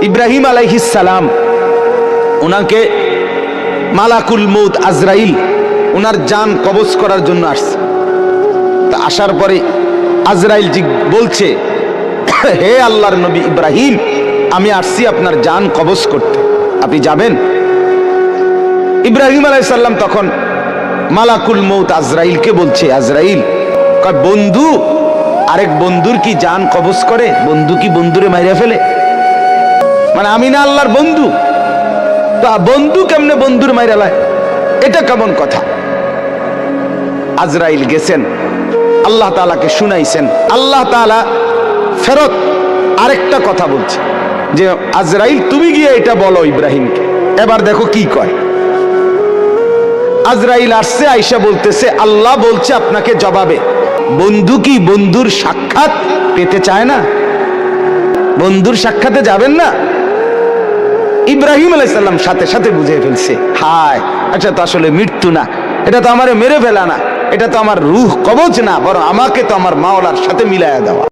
ইব্রাহিম আলাইহিস সালাম ওনাকে মালাকুল মউত আজরাইল ওনার জান কবজ করার জন্য আসছে। তা আসার পরে আজরাইল জি বলছে, হে আল্লাহর নবী ইব্রাহিম, আমি আসছি আপনার জান কবজ করতে, আপনি যাবেন? ইব্রাহিম আলাইহিস সালাম তখন মালাকুল মউত আজরাইলকে বলছে, আজরাইল কয়, বন্ধু আরেক বন্ধুর কি জান কবজ করে? বন্ধু কি বন্ধুরে মাইরা ফেলে? মানে আমি না আল্লাহর বন্ধু, তা বন্ধু কেমনে বন্ধুর মাইরা লায়? এটা কেমন কথা? আজরাইল গেছেন, আল্লাহ তাআলাকে শুনাইছেন। আল্লাহ তাআলা ফেরত আরেকটা কথা বলছে যে, আজরাইল তুমি গিয়ে এটা বলো ইব্রাহিমকে। এবার দেখো কি কয়। আজরাইল আসছে, আয়েশা বলতেছে, আল্লাহ বলছে আপনাকে জবাবে, বন্ধু কি বন্ধুর সাক্ষাৎ পেতে চায় না? বন্ধুর সাক্ষাতে যাবেন না? ইব্রাহিম আলাইহিস সালাম সাথে সাথে বুঝে ফেলছে, হায়, এটা তো আসলে মৃত্যু না, এটা তো আমারে মেরে ফেলা না, এটা তো আমার রূহ কবজ না, বরং আমাকে তো আমার মাওলার সাথে মিলায়া দেওয়া।